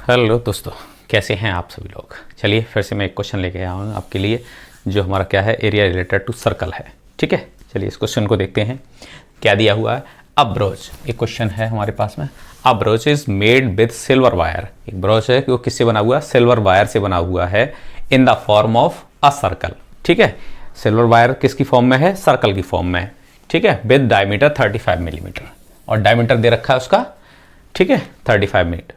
Hello दोस्तों, कैसे हैं आप सभी लोग। चलिए फिर से मैं एक क्वेश्चन लेके आया हूँ आपके लिए, जो हमारा क्या है, एरिया रिलेटेड टू सर्कल है। ठीक है, चलिए इस क्वेश्चन को देखते हैं। क्या दिया हुआ है, अ ब्रोच, एक क्वेश्चन है हमारे पास में। A brooch is made with silver wire. एक ब्रोच है कि वो किससे बना हुआ है, सिल्वर वायर से बना हुआ है, in the form of a circle. ठीक है, सिल्वर वायर किसकी फॉर्म में है, सर्कल की फॉर्म में है। ठीक है, विद डायमीटर 35 मिलीमीटर, और डायमीटर दे रखा है उसका, ठीक है, 35 millimetre.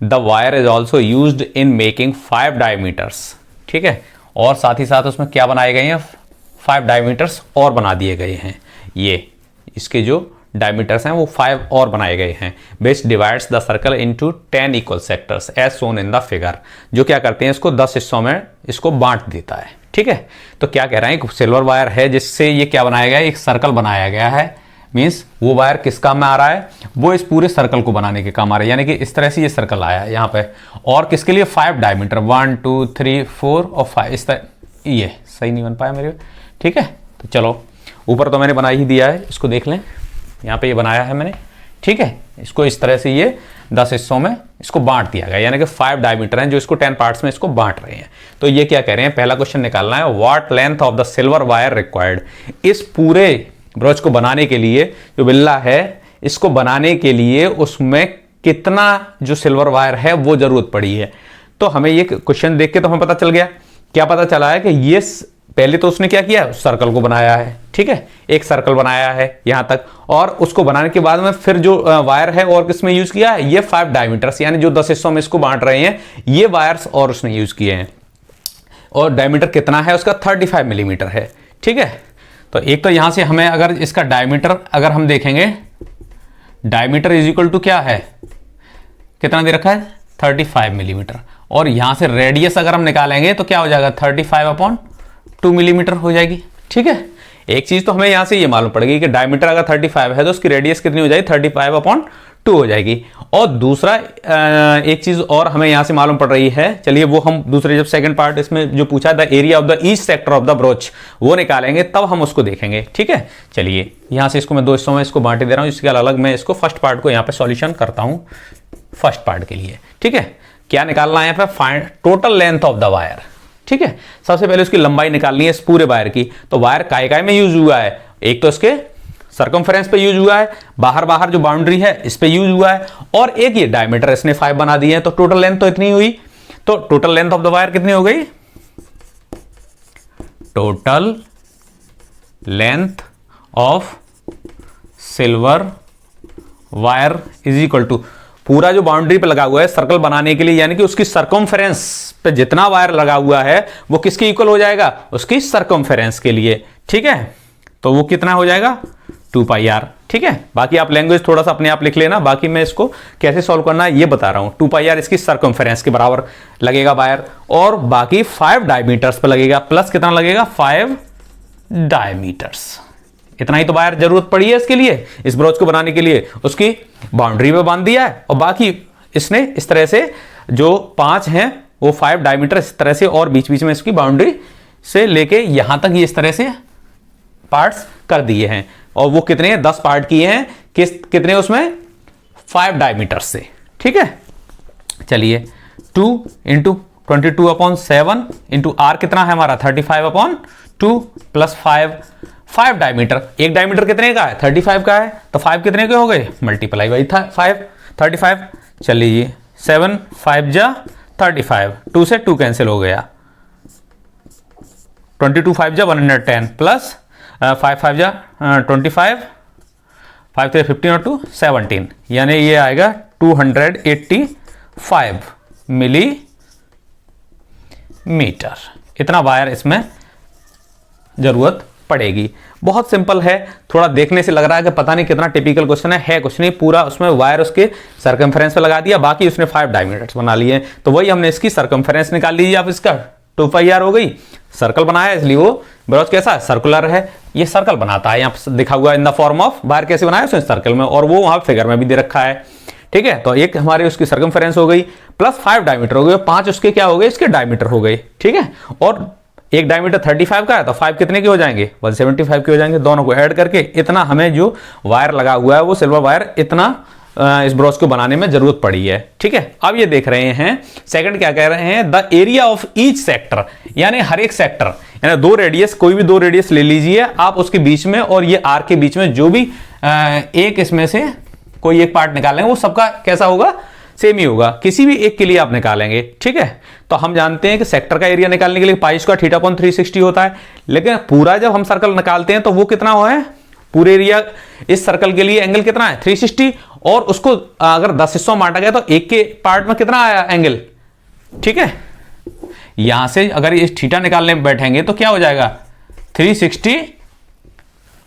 The wire is also use in making 5 diameters. ठीक है, और साथ ही साथ उसमें क्या बनाए गए हैं, 5 डायमीटर्स और बना दिए गए हैं। ये इसके जो डायमीटर्स हैं वो 5 और बनाए गए हैं। Which divides the circle into 10 equal sectors as shown in the figure. जो क्या करते हैं, इसको 10 हिस्सों में इसको बांट देता है। ठीक है, तो क्या कह रहे हैं, सिल्वर वायर है जिससे ये क्या बनाया गया है, एक सर्कल बनाया गया है। मीन्स वो वायर किस काम में आ रहा है, वो इस पूरे सर्कल को बनाने के काम आ रहा है। यानी कि इस तरह से ये सर्कल आया है यहाँ पे, और किसके लिए, 5 डायमीटर, 1 2 3 4 और 5, इस तरह। ये सही नहीं बन पाया मेरे। ठीक है, तो चलो ऊपर तो मैंने बना ही दिया है, इसको देख लें। यहाँ पे ये बनाया है मैंने। ठीक है, इसको इस तरह से ये 10 हिस्सों में इसको बांट दिया गया, यानी कि 5 डायमीटर हैं जो इसको 10 पार्ट्स में इसको बांट रहे हैं। तो ये क्या कह रहे हैं, पहला क्वेश्चन निकालना है, what length of the silver wire required. इस पूरे ब्रोच को बनाने के लिए, जो बिल्ला है इसको बनाने के लिए उसमें कितना जो सिल्वर वायर है वो जरूरत पड़ी है। तो हमें ये क्वेश्चन देख के तो हमें पता चल गया, क्या पता चला है कि ये पहले तो उसने क्या किया, सर्कल को बनाया है। ठीक है, एक सर्कल बनाया है यहां तक, और उसको बनाने के बाद में फिर जो वायर है और किसमें यूज किया है, ये 5 डायमीटर्स, यानी जो 10 हिस्सों में इसको बांट रहे हैं, ये वायर्स और उसने यूज किए हैं। और डायमीटर कितना है उसका, 35 मिलीमीटर है। ठीक है, तो एक तो यहां से हमें अगर इसका डायमीटर अगर हम देखेंगे, डायमीटर इज इक्वल टू क्या है, कितना दे रखा है, 35 मिलीमीटर। और यहां से रेडियस अगर हम निकालेंगे तो क्या हो जाएगा, 35/2 मिलीमीटर हो जाएगी। ठीक है, एक चीज तो हमें यहां से ये मालूम पड़ेगी कि डायमीटर अगर 35 है तो उसकी रेडियस कितनी हो जाएगी, 35/2 हो जाएगी। और दूसरा एक चीज और हमें यहां से मालूम पड़ रही है, चलिए वो हम दूसरे जब सेकंड पार्ट इसमें जो पूछा, the area of the each sector of the broach, वो निकालेंगे तब हम उसको देखेंगे। ठीक है, चलिए यहां से इसको मैं 2 हिस्सों में इसको बांटे दे रहा हूं, इसके अलग मैं इसको फर्स्ट पार्ट को यहां पे सॉल्यूशन करता हूं फर्स्ट पार्ट के लिए। ठीक है, क्या निकालना है यहाँ पे, find total length of the wire. ठीक है, सबसे पहले उसकी लंबाई निकालनी है इस पूरे वायर की। तो वायर काय में यूज हुआ है, एक तो इसके सर्कमफ्रेंस पे यूज हुआ है, बाहर बाहर जो बाउंड्री है इस पे यूज हुआ है, और एक ये डायमीटर इसने 5 बना दिए हैं। तो टोटल लेंथ तो इतनी हुई। तो total length of the wire कितनी हो गई, total length of silver wire is equal to, पूरा जो बाउंड्री पे लगा हुआ है सर्कल बनाने के लिए, यानी कि उसकी सर्कमफ्रेंस पे जितना वायर लगा हुआ है वो किसके इक्वल हो जाएगा, उसकी सर्कमफ्रेंस के लिए। ठीक है, तो वो कितना हो जाएगा, 2πr। ठीक है, बाकी आप लैंग्वेज थोड़ा सा अपने आप लिख लेना, बाकी मैं इसको कैसे सॉल्व करना है ये बता रहा हूं। 2πr इसकी सर्कमफ्रेंस के बराबर लगेगा वायर, और बाकी 5 डायमीटर्स पे लगेगा, प्लस कितना लगेगा, 5 डायमीटर्स। इतना ही तो वायर जरूरत पड़ी है इसके लिए, इस ब्रोच को बनाने के लिए। उसकी बाउंड्री पे बांध दिया है, और बाकी इसने इस तरह से जो 5 हैं वो 5 डायमीटर इस तरह से, और बीच बीच में इसकी बाउंड्री से लेके यहां तक ये इस तरह से पार्ट्स कर दिए हैं। और वो कितने हैं, 10 पार्ट किए हैं, कितने उसमें, 5 डायमीटर से। ठीक है, चलिए 2 × 22/7 इंटू आर कितना है हमारा, 35/2 प्लस 5 डायमीटर। एक डायमीटर कितने का है, 35 का है, तो 5 कितने के हो गए, मल्टीप्लाई बाई 5, 35। चलिए 7 5 जा 35, 2 से 2 कैंसिल हो गया, 22 5 जा 110 प्लस 5 5 जा 25, 5 3 15 और 2 17, यानी ये आएगा 285 मिलीमीटर। इतना वायर इसमें जरूरत पड़ेगी। बहुत सिंपल है, थोड़ा देखने से लग रहा है कि पता नहीं कितना टिपिकल क्वेश्चन है कुछ नहीं, पूरा उसमें वायर उसके सर्कमफ्रेंस पे लगा दिया, बाकी उसने 5 डायमीटर्स बना लिए। तो वही हमने इसकी सर्कमफ्रेंस निकाल लीजिए आप, इसका 2πr हो गई। सर्कल बनाया इसलिए वो ब्रोच कैसा है, सर्कुलर है, ये सर्कल बनाता है, यहाँ पर दिखा हुआ in the form of, wire कैसे बनाया उसने, सर्कल में, और वो वहां फिगर में भी दे रखा है। ठीक है, तो एक हमारी उसकी सर्कमफ्रेंस हो गई, प्लस 5 डायमीटर हो गए, 5 उसके क्या हो गए, इसके डायमीटर हो गए। ठीक है, और एक डायमीटर 35 का है, तो 5 कितने के हो जाएंगे, 175 के हो जाएंगे। दोनों को ऐड करके इतना हमें जो वायर लगा हुआ है वो सिल्वर वायर इतना इस ब्रोच को बनाने में जरूरत पड़ी है। ठीक है, अब ये देख रहे हैं सेकंड क्या कह रहे हैं, the area of each sector, यानी हर एक सेक्टर, यानी दो रेडियस, कोई भी दो रेडियस ले लीजिए आप, उसके बीच में और ये आर के बीच में जो भी एक इसमें से कोई एक पार्ट निकालेंगे वो सबका कैसा होगा, सेम ही होगा, किसी भी एक के लिए आप निकालेंगे। ठीक है, तो हम जानते हैं कि सेक्टर का एरिया निकालने के लिए पाई स्क्वायर थीटा अपॉन 360 होता है, लेकिन पूरा जब हम सर्कल निकालते हैं तो वो कितना हुआ है, पूरे एरिया इस सर्कल के लिए एंगल कितना है 360, और उसको अगर 10 हिस्सों में बांटा गया तो एक के पार्ट में कितना आया एंगल। ठीक है, यहां से अगर इस थीटा निकालने में बैठेंगे तो क्या हो जाएगा 360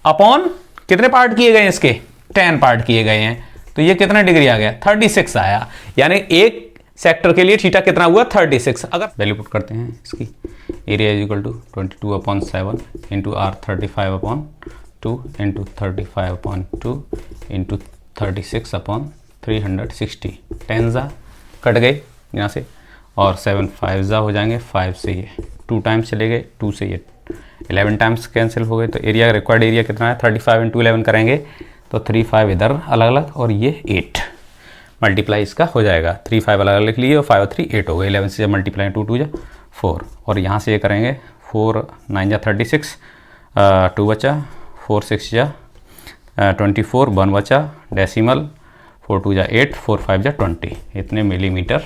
अपॉन कितने पार्ट किए गए, इसके 10 पार्ट किए गए हैं, तो ये कितना डिग्री आ गया 36 आया, यानी एक सेक्टर के लिए थीटा कितना हुआ 36। अगर वैल्यू पुट करते हैं इसकी, area is equal to 22/7 into r 35/2 into 35/2 into 36/360, 10 जा कट गए यहाँ से, और 7 5 जा हो जाएंगे, 5 से ये 2 टाइम्स चले गए, 2 से ये 11 टाइम्स कैंसिल हो गए, तो एरिया रिक्वायर्ड एरिया कितना है 35 इंटू 11 करेंगे तो 3 5 इधर अलग अलग और ये 8 मल्टीप्लाई इसका हो जाएगा, 3 5 अलग अलग लिख लिए और 5 और 3 8 हो गए, 11 से जब मल्टीप्लाई 2 2 जा 4, और यहाँ से ये करेंगे 4 9 जा 36, 2 बचा, 4 6 जा 24, 1 बचा डेसिमल, 4 2 जा 8, 4 5 जा 20, इतने मिलीमीटर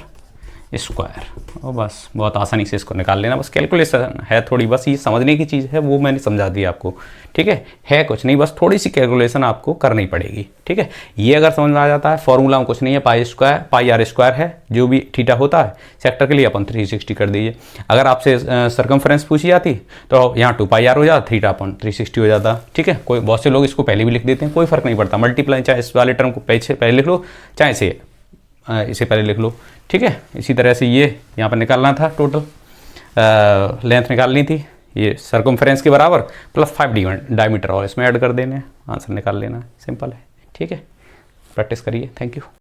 स्क्वायर। और बस बहुत आसानी से इसको निकाल लेना, बस कैलकुलेशन है थोड़ी, बस ये समझने की चीज़ है, वो मैंने समझा दी आपको। ठीक है कुछ नहीं, बस थोड़ी सी कैलकुलेशन आपको करनी पड़ेगी। ठीक है, ये अगर समझ में आ जाता है, फॉर्मूला में कुछ नहीं है, पाई आर स्क्वायर है, जो भी थीटा होता है सेक्टर के लिए अपन 360 कर दीजिए। अगर आपसे सर्कमफ्रेंस पूछी जाती तो यहाँ 2 पाई आर हो जाता, थीटा अपन 360 हो जाता। ठीक है, कोई बहुत से लोग इसको पहले भी लिख देते हैं, कोई फर्क नहीं पड़ता, मल्टीप्लाई चाहे इस वाले टर्म को पहले लिख लो, चाहे इसे पहले लिख लो। ठीक है, इसी तरह से ये यहाँ पर निकालना था, टोटल लेंथ निकालनी थी, ये सर्कमफ्रेंस के बराबर प्लस 5 डायमीटर, और इसमें ऐड कर देने, आंसर निकाल लेना, सिंपल है। ठीक है, प्रैक्टिस करिए, थैंक यू।